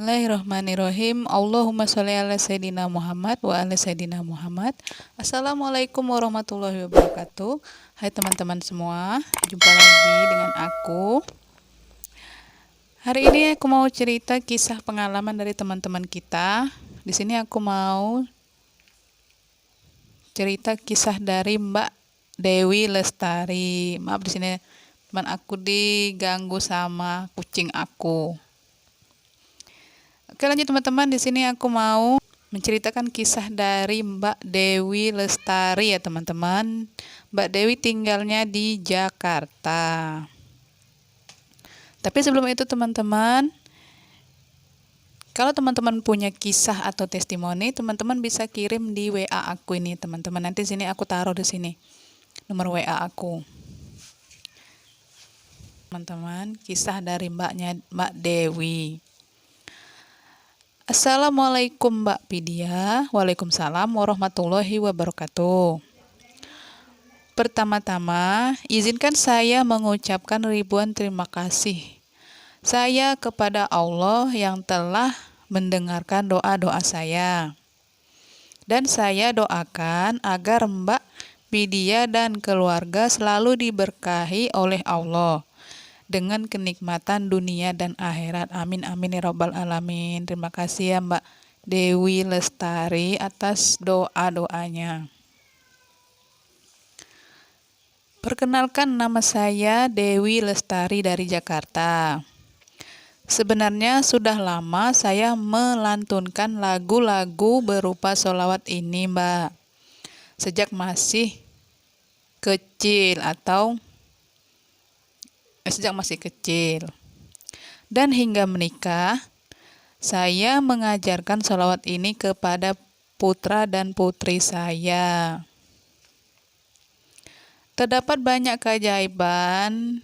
Bismillahirrahmanirrahim. Allahumma sholli ala Sayyidina Muhammad wa ala Sayyidina Muhammad. Assalamualaikum warahmatullahi wabarakatuh. Hai teman-teman semua, jumpa lagi dengan aku. Hari ini aku mau cerita kisah pengalaman dari teman-teman kita. Di sini aku mau cerita kisah dari Mbak Dewi Lestari. Maaf, di sini teman aku diganggu sama kucing aku. Oke, lanjut teman-teman. Di sini aku mau menceritakan kisah dari Mbak Dewi Lestari ya teman-teman. Mbak Dewi tinggalnya di Jakarta. Tapi sebelum itu teman-teman, kalau teman-teman punya kisah atau testimoni, teman-teman bisa kirim di WA aku ini teman-teman. Nanti sini aku taruh di sini nomor WA aku. Teman-teman, kisah dari Mbak Dewi. Assalamualaikum Mbak Pidia. Waalaikumsalam warahmatullahi wabarakatuh. Pertama-tama, izinkan saya mengucapkan ribuan terima kasih saya kepada Allah yang telah mendengarkan doa-doa saya. Dan saya doakan agar Mbak Pidia dan keluarga selalu diberkahi oleh Allah dengan kenikmatan dunia dan akhirat. Amin amin ya rabbal alamin. Terima kasih ya Mbak Dewi Lestari atas doa-doanya. Perkenalkan, nama saya Dewi Lestari dari Jakarta. Sebenarnya sudah lama saya melantunkan lagu-lagu berupa sholawat ini Mbak. Sejak masih kecil dan hingga menikah, saya mengajarkan sholawat ini kepada putra dan putri saya. Terdapat banyak keajaiban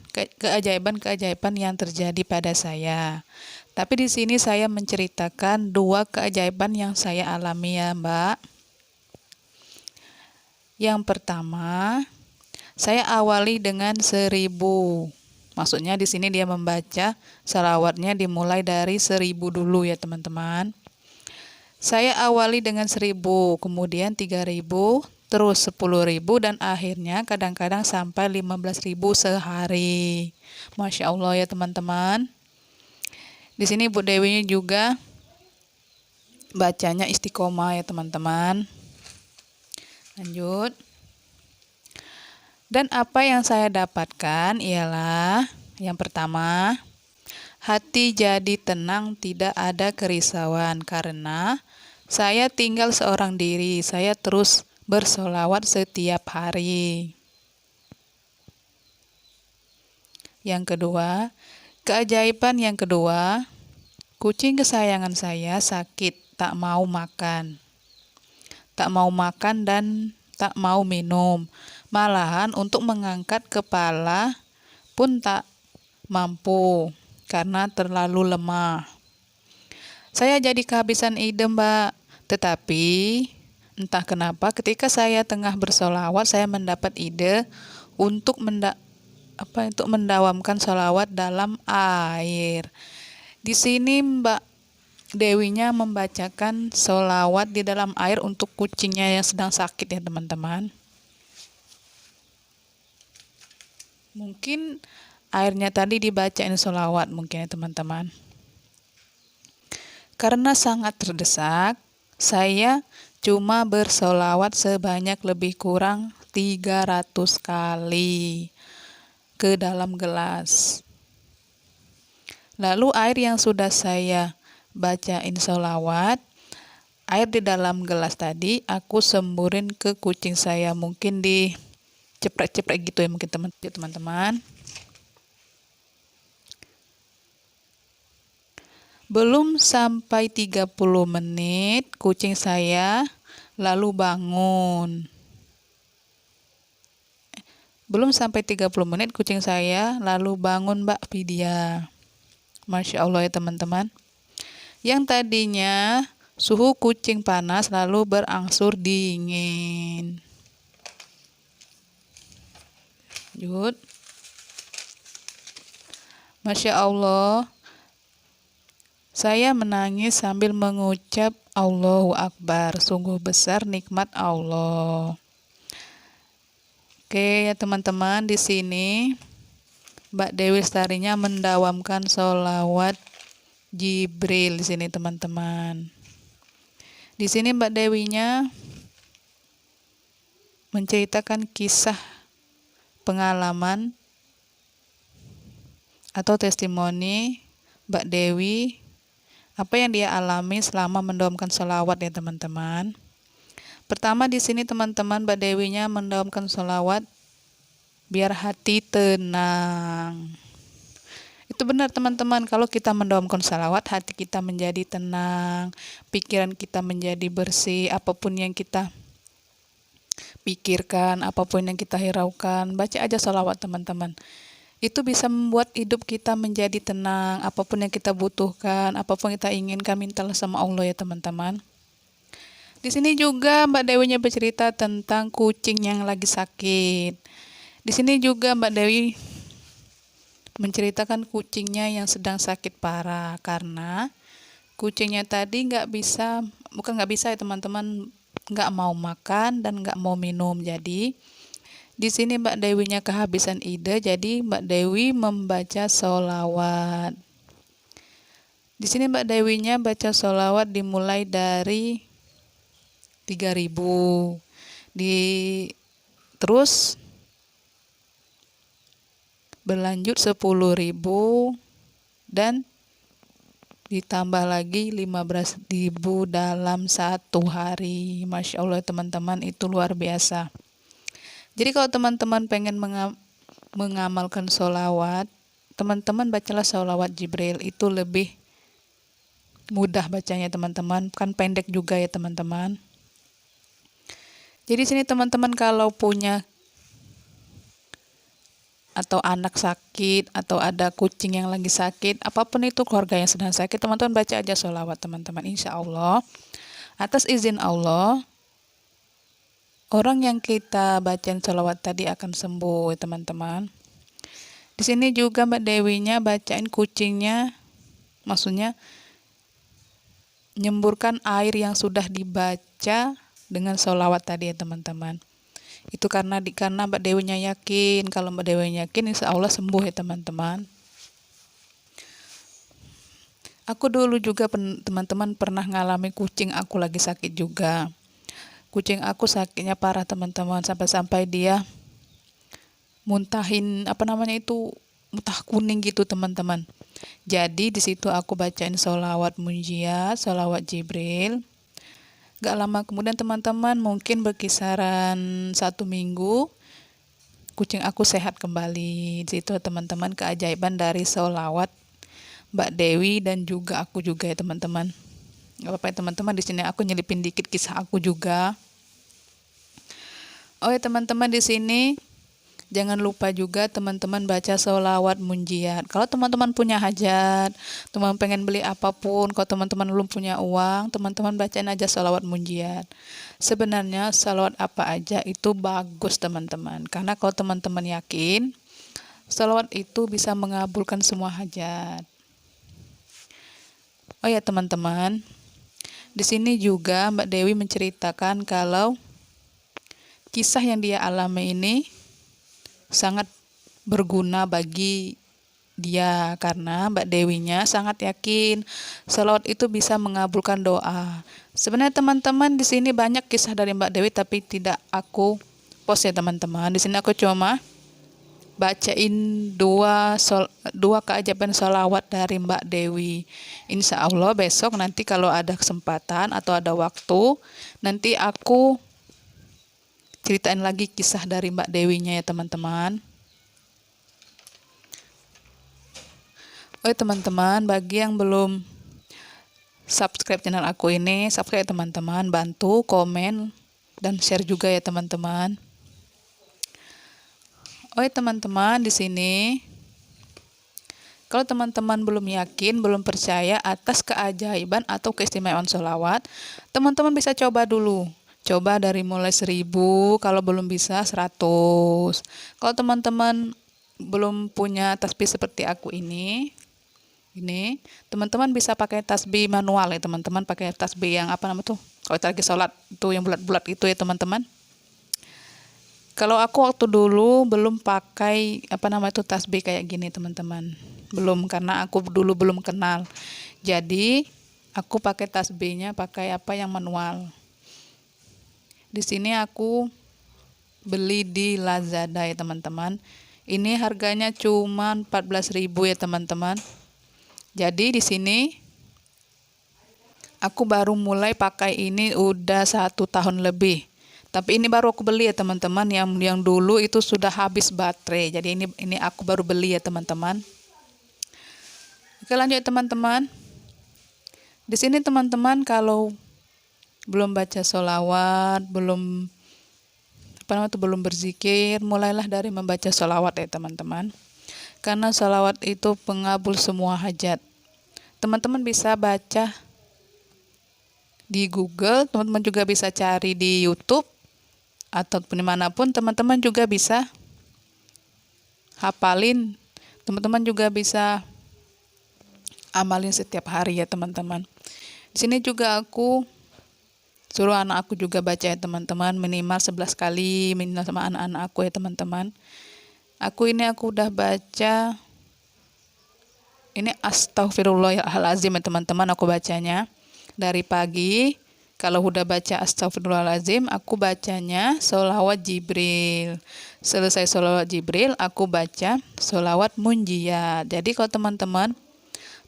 yang terjadi pada saya. Tapi di sini saya menceritakan dua keajaiban yang saya alami ya Mbak. Yang pertama, saya awali dengan 1000. Maksudnya di sini dia membaca salawatnya dimulai dari 1000 dulu ya teman-teman. Saya awali dengan 1000, kemudian 3000, terus 10.000 dan akhirnya kadang-kadang sampai 15.000 sehari. Masya Allah ya teman-teman. Di sini Bu Dewi juga bacanya istiqomah ya teman-teman. Lanjut. Dan apa yang saya dapatkan ialah yang pertama, hati jadi tenang, tidak ada kerisauan karena saya tinggal seorang diri. Saya terus bersolawat setiap hari. Yang kedua, keajaiban yang kedua, kucing kesayangan saya sakit, tak mau makan dan tak mau minum. Malahan untuk mengangkat kepala pun tak mampu karena terlalu lemah. Saya jadi kehabisan ide Mbak. Tetapi entah kenapa ketika saya tengah bersolawat, saya mendapat ide untuk mendawamkan solawat dalam air. Di sini Mbak Dewinya membacakan solawat di dalam air untuk kucingnya yang sedang sakit ya teman-teman. Mungkin airnya tadi dibacain solawat mungkin ya teman-teman. Karena sangat terdesak, saya cuma bersolawat sebanyak lebih kurang 300 kali ke dalam gelas. Lalu air yang sudah saya bacain solawat, air di dalam gelas tadi aku semburin ke kucing saya. Mungkin ceprek-ceprek gitu ya mungkin teman-teman. Belum sampai 30 menit kucing saya lalu bangun. Belum sampai 30 menit kucing saya lalu bangun Mbak Pidia. Masya Allah ya teman-teman. Yang tadinya suhu kucing panas lalu berangsur dingin. Lanjut. Masya Allah. Saya menangis sambil mengucap Allahu Akbar. Sungguh besar nikmat Allah. Oke ya teman-teman, di sini Mbak Dewi Lestarinya mendawamkan sholawat Jibril di sini teman-teman. Di sini Mbak Dewinya menceritakan kisah pengalaman atau testimoni Mbak Dewi, apa yang dia alami selama mendawamkan sholawat ya teman-teman. Pertama di sini teman-teman, Mbak Dewinya mendawamkan sholawat biar hati tenang. Itu benar teman-teman, kalau kita mendawamkan sholawat, hati kita menjadi tenang, pikiran kita menjadi bersih, apapun yang kita pikirkan, apapun yang kita hiraukan, baca aja sholawat teman-teman. Itu bisa membuat hidup kita menjadi tenang, apapun yang kita butuhkan, apapun yang kita inginkan, mintalah sama Allah ya teman-teman. Di sini juga Mbak Dewinya bercerita tentang kucing yang lagi sakit. Di sini juga Mbak Dewi menceritakan kucingnya yang sedang sakit parah karena kucingnya tadi nggak bisa ya teman-teman, nggak mau makan dan nggak mau minum. Jadi di sini Mbak Dewinya kehabisan ide, jadi Mbak Dewi membaca sholawat. Di sini Mbak Dewinya baca sholawat dimulai dari 3.000, terus berlanjut 10.000 dan ditambah lagi 15.000 dalam satu hari. Masya Allah teman-teman, itu luar biasa. Jadi kalau teman-teman pengen mengamalkan sholawat, teman-teman bacalah sholawat Jibril, itu lebih mudah bacanya teman-teman, kan pendek juga ya teman-teman. Jadi sini teman-teman kalau punya atau anak sakit atau ada kucing yang lagi sakit, apapun itu keluarga yang sedang sakit, teman-teman baca aja sholawat teman-teman. Insya Allah atas izin Allah, orang yang kita bacain sholawat tadi akan sembuh teman-teman. Di sini juga Mbak Dewinya bacain kucingnya, maksudnya nyemburkan air yang sudah dibaca dengan sholawat tadi ya teman-teman. Itu karena Mbak Dewinya yakin, kalau Mbak Dewinya yakin insya Allah sembuh ya teman-teman. Aku dulu juga teman-teman pernah ngalami kucing aku lagi sakit juga. Kucing aku sakitnya parah teman-teman, sampai-sampai dia muntahin muntah kuning gitu teman-teman. Jadi di situ aku bacain sholawat munjiat, sholawat Jibril. Gak lama kemudian teman-teman, mungkin berkisaran 1 minggu, kucing aku sehat kembali. Di situ teman-teman keajaiban dari sholawat Mbak Dewi dan juga aku juga ya teman-teman. Gak apa-apa ya teman-teman, di sini aku nyelipin dikit kisah aku juga. Oh ya teman-teman, di sini jangan lupa juga teman-teman baca sholawat munjiat. Kalau teman-teman punya hajat, teman pengen beli apapun, kalau teman-teman belum punya uang, teman-teman bacain aja sholawat munjiat. Sebenarnya sholawat apa aja itu bagus teman-teman, karena kalau teman-teman yakin, sholawat itu bisa mengabulkan semua hajat. Oh ya teman-teman, di sini juga Mbak Dewi menceritakan kalau kisah yang dia alami ini sangat berguna bagi dia karena Mbak Dewinya sangat yakin sholawat itu bisa mengabulkan doa. Sebenarnya teman-teman, di sini banyak kisah dari Mbak Dewi tapi tidak aku post ya teman-teman. Di sini aku cuma bacain dua keajaiban sholawat dari Mbak Dewi. Insya Allah besok nanti kalau ada kesempatan atau ada waktu, nanti aku ceritain lagi kisah dari Mbak Dewinya ya teman-teman. Oh teman-teman, bagi yang belum subscribe channel aku ini, subscribe ya teman-teman, bantu komen dan share juga ya teman-teman. Oh teman-teman, di sini kalau teman-teman belum yakin, belum percaya atas keajaiban atau keistimewaan sholawat, teman-teman bisa coba dulu. Coba dari mulai 1.000, kalau belum bisa 100. Kalau teman-teman belum punya tasbih seperti aku ini, Ini teman-teman bisa pakai tasbih manual ya teman-teman, pakai tasbih yang apa namanya tuh, kalau kita lagi sholat tuh yang bulat-bulat itu ya teman-teman. Kalau aku waktu dulu belum pakai apa namanya itu tasbih kayak gini teman-teman, belum, karena aku dulu belum kenal. Jadi aku pakai tasbihnya pakai apa yang manual. Di sini aku beli di Lazada ya teman-teman. Ini harganya cuma 14.000 ya teman-teman. Jadi di sini aku baru mulai pakai ini udah 1 tahun lebih. Tapi ini baru aku beli ya teman-teman. Yang dulu itu sudah habis baterai. Jadi ini aku baru beli ya teman-teman. Oke, lanjut teman-teman. Di sini teman-teman kalau belum baca sholawat, belum belum berzikir, mulailah dari membaca sholawat ya teman-teman. Karena sholawat itu pengabul semua hajat. Teman-teman bisa baca di Google, teman-teman juga bisa cari di YouTube, atau dimanapun teman-teman juga bisa hafalin, teman-teman juga bisa amalin setiap hari ya teman-teman. Di sini juga aku suruh anak aku juga baca ya teman-teman, minimal 11 kali, minimal sama anak-anak aku ya teman-teman. Aku udah baca, ini astaghfirullahaladzim ya teman-teman, aku bacanya dari pagi. Kalau udah baca astaghfirullahaladzim, aku bacanya sholawat Jibril. Selesai sholawat Jibril, aku baca sholawat munjiat. Jadi kalau teman-teman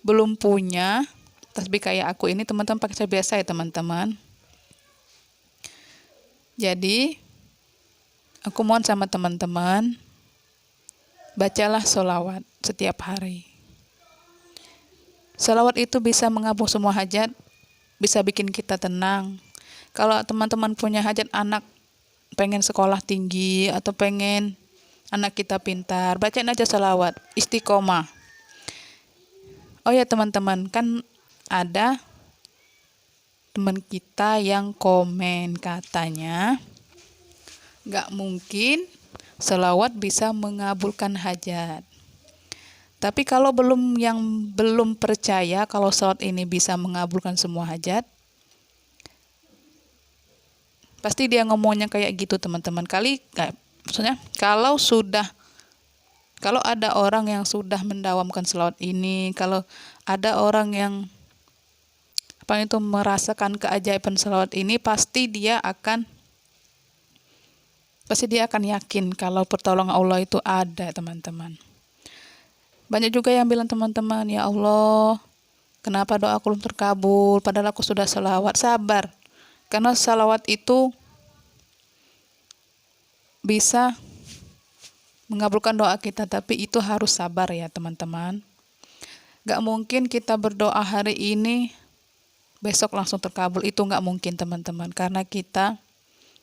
belum punya tasbih kayak aku ini, teman-teman pakai cara biasa ya teman-teman. Jadi aku mohon sama teman-teman, bacalah sholawat setiap hari. Sholawat itu bisa mengabul semua hajat, bisa bikin kita tenang. Kalau teman-teman punya hajat, anak pengen sekolah tinggi atau pengen anak kita pintar, bacain aja sholawat, istiqomah. Oh ya teman-teman, kan ada teman kita yang komen katanya nggak mungkin sholawat bisa mengabulkan hajat. Tapi kalau belum percaya kalau sholawat ini bisa mengabulkan semua hajat, pasti dia ngomongnya kayak gitu teman-teman. Maksudnya kalau ada orang yang sudah mendawamkan sholawat ini, kalau ada orang yang merasakan keajaiban sholawat ini, pasti dia akan yakin kalau pertolongan Allah itu ada teman-teman. Banyak juga yang bilang teman-teman, ya Allah, kenapa doa aku belum terkabul, padahal aku sudah sholawat. Sabar, karena sholawat itu bisa mengabulkan doa kita, tapi itu harus sabar ya teman-teman. Gak mungkin kita berdoa hari ini, besok langsung terkabul, itu gak mungkin teman-teman, karena kita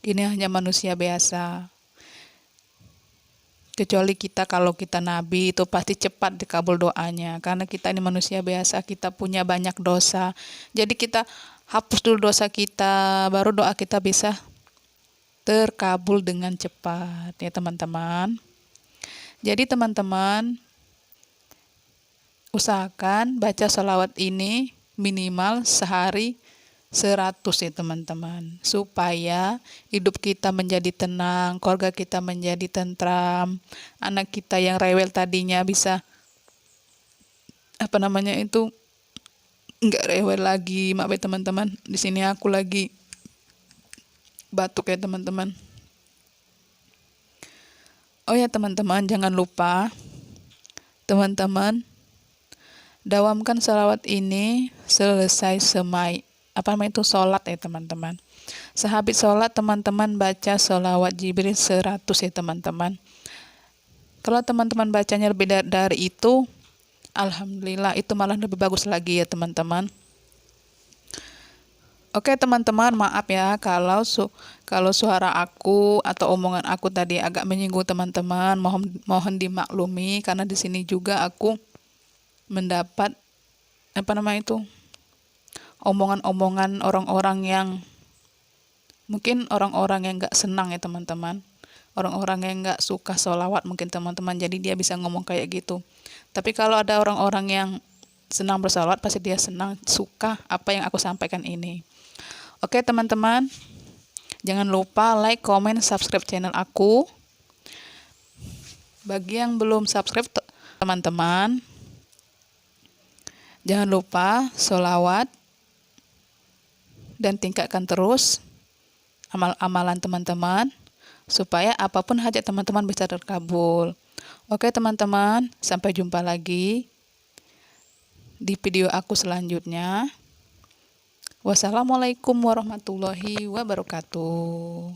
ini hanya manusia biasa. Kecuali kalau kita nabi, itu pasti cepat dikabul doanya. Karena kita ini manusia biasa, kita punya banyak dosa. Jadi kita hapus dulu dosa kita, baru doa kita bisa terkabul dengan cepat ya teman-teman. Jadi teman-teman, usahakan baca sholawat ini minimal sehari 100 ya teman-teman, supaya hidup kita menjadi tenang, keluarga kita menjadi tentram, anak kita yang rewel tadinya bisa nggak rewel lagi. Maaf ya teman-teman, di sini aku lagi batuk ya teman-teman. Oh ya teman-teman, jangan lupa teman-teman dawamkan sholawat ini selesai sholat ya teman-teman. Sehabis sholat teman-teman baca sholawat Jibril 100 ya teman-teman. Kalau teman-teman bacanya lebih dari itu, alhamdulillah, itu malah lebih bagus lagi ya teman-teman. Oke teman-teman, maaf ya kalau suara aku atau omongan aku tadi agak menyinggung teman-teman, mohon dimaklumi, karena di sini juga aku mendapat omongan-omongan orang-orang yang mungkin orang-orang yang nggak senang ya teman-teman, orang-orang yang nggak suka sholawat mungkin teman-teman, jadi dia bisa ngomong kayak gitu. Tapi kalau ada orang-orang yang senang bersolawat, pasti dia senang, suka apa yang aku sampaikan ini. Oke teman-teman, jangan lupa like, comment, subscribe channel aku. Bagi yang belum subscribe teman-teman, jangan lupa sholawat dan tingkatkan terus amal-amalan teman-teman supaya apapun hajat teman-teman bisa terkabul. Oke teman-teman, sampai jumpa lagi di video aku selanjutnya. Wassalamualaikum warahmatullahi wabarakatuh.